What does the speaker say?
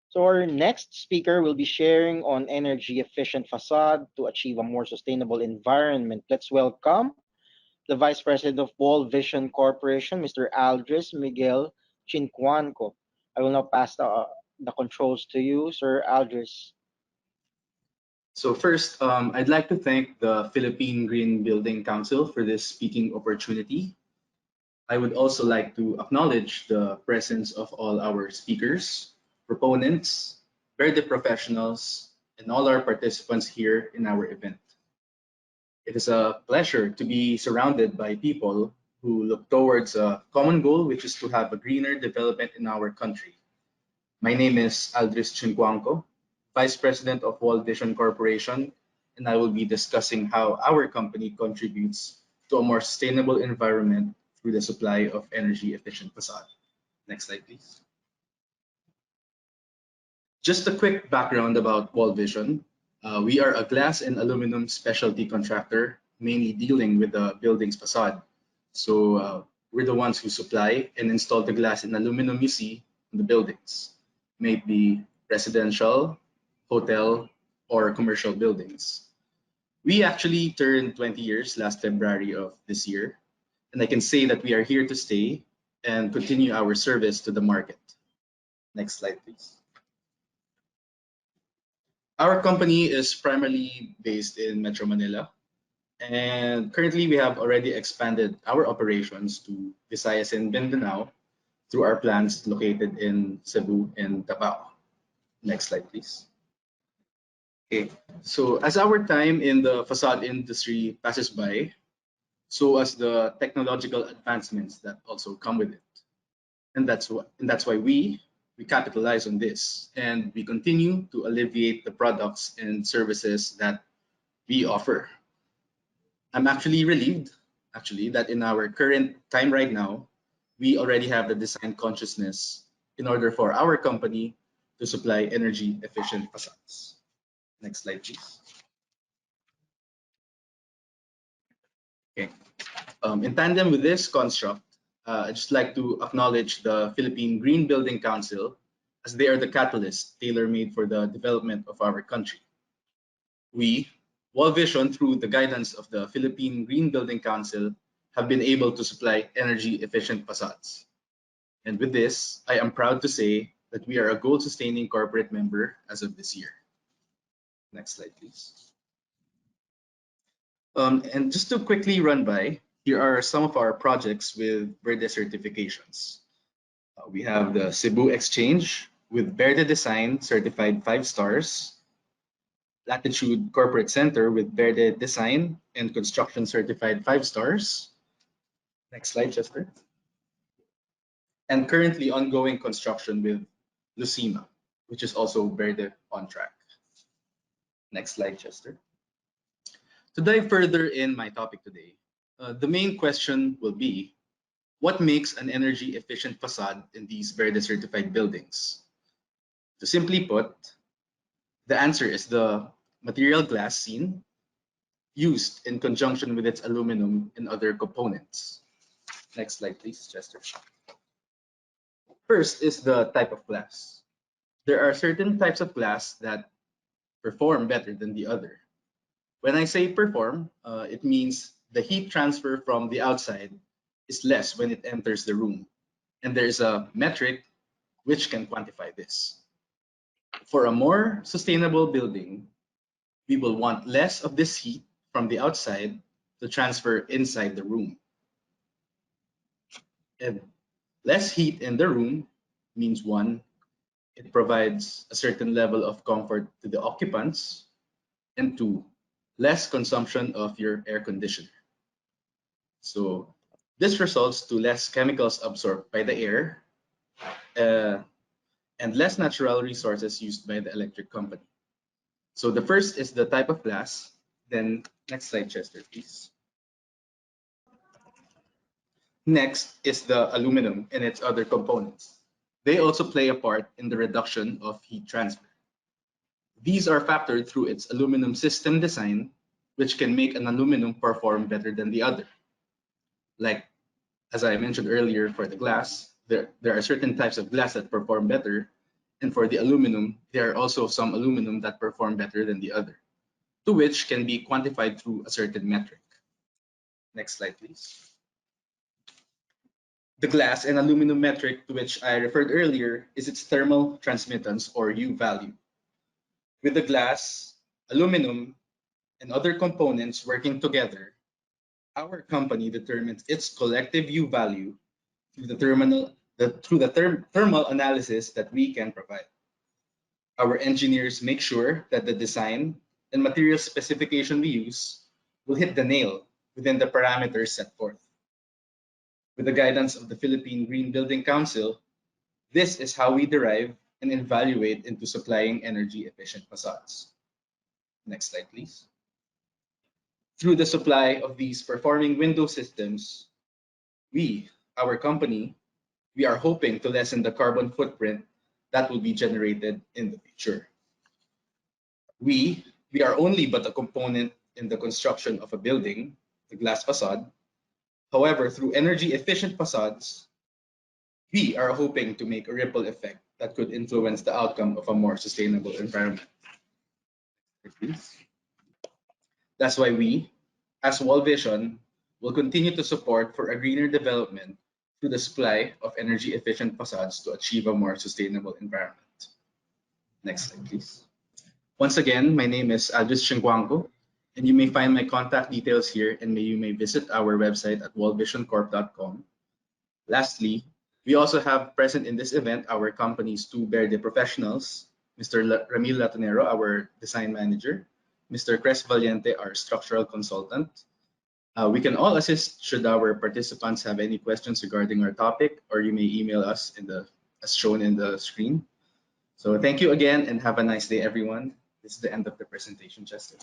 So our next speaker will be sharing on energy efficient facade to achieve a more sustainable environment. Let's welcome the Vice President of Wall Vision Corporation, Mr. Aldris Miguel Chincuanco. I will now pass the controls to you, Sir Aldris. So first, I'd like to thank the Philippine Green Building Council for this speaking opportunity. I would also like to acknowledge the presence of all our speakers, proponents, Verde professionals, and all our participants here in our event. It is a pleasure to be surrounded by people who look towards a common goal, which is to have a greener development in our country. My name is Aldris Chincuanco, Vice President of World Vision Corporation, and I will be discussing how our company contributes to a more sustainable environment through the supply of energy efficient facade. Next slide, please. Just a quick background about World Vision. We are a glass and aluminum specialty contractor, mainly dealing with the building's facade. So we're the ones who supply and install the glass and aluminum you see in the buildings, may it be residential, hotel, or commercial buildings. We actually turned 20 years last February of this year, and I can say that we are here to stay and continue our service to the market. Next slide, please. Our company is primarily based in Metro Manila, and currently we have already expanded our operations to Visayas and Mindanao through our plants located in Cebu and Davao. Next slide, please. Okay, so as our time in the facade industry passes by, so as the technological advancements that also come with it. And that's why we capitalize on this, and we continue to alleviate the products and services that we offer. I'm actually relieved that in our current time right now, we already have the design consciousness in order for our company to supply energy efficient facades. Next slide, please. Okay. In tandem with this construct, I'd just like to acknowledge the Philippine Green Building Council, as they are the catalyst tailor-made for the development of our country. We, World Vision, through the guidance of the Philippine Green Building Council, have been able to supply energy efficient facades. And with this, I am proud to say that we are a goal-sustaining corporate member as of this year. Next slide, please. And just to quickly run by, here are some of our projects with Verde certifications. We have the Cebu Exchange with Verde Design certified 5 stars, Latitude Corporate Center with Verde Design and Construction certified 5 stars. Next slide, Chester. And currently ongoing construction with Lucima, which is also Verde on track. Next slide, Chester. To dive further in my topic today, the main question will be, what makes an energy efficient facade in these Verde certified buildings? To simply put, the answer is the material glass seen, used in conjunction with its aluminum and other components. Next slide, please, Chester. First is the type of glass. There are certain types of glass that perform better than the other. When I say perform, it means the heat transfer from the outside is less when it enters the room. And there is a metric which can quantify this. For a more sustainable building, we will want less of this heat from the outside to transfer inside the room. And less heat in the room means, one, it provides a certain level of comfort to the occupants, and two, less consumption of your air conditioner. So this results to less chemicals absorbed by the air and less natural resources used by the electric company. So the first is the type of glass. Then next slide, Chester, please. Next is the aluminum and its other components. They also play a part in the reduction of heat transfer. These are factored through its aluminum system design, which can make an aluminum perform better than the other. Like, as I mentioned earlier, for the glass, there are certain types of glass that perform better, And for the aluminum, there are also some aluminum that perform better than the other, to which can be quantified through a certain metric. Next slide, please. The glass and aluminum metric to which I referred earlier is its thermal transmittance, or U value. With the glass, aluminum, and other components working together, our company determines its collective U value through the thermal analysis that we can provide. Our engineers make sure that the design and material specification we use will hit the nail within the parameters set forth. With the guidance of the Philippine Green Building Council, this is how we derive and evaluate into supplying energy efficient facades. Next slide, please. Through the supply of these performing window systems, our company, we are hoping to lessen the carbon footprint that will be generated in the future. We are only but a component in the construction of a building, the glass facade. However, through energy efficient facades, we are hoping to make a ripple effect that could influence the outcome of a more sustainable environment. That's why we, as Wall Vision, will continue to support for a greener development through the supply of energy efficient facades to achieve a more sustainable environment. Next slide, please. Once again, my name is Aldris Chingguangco, and you may find my contact details here, and you may visit our website at wallvisioncorp.com. Lastly, we also have present in this event our company's two Verde professionals, Mr. Ramil Latonero, our design manager, Mr. Cres Valiente, our structural consultant. We can all assist should our participants have any questions regarding our topic, or you may email us as shown in the screen. So thank you again and have a nice day, everyone. This is the end of the presentation, Chester.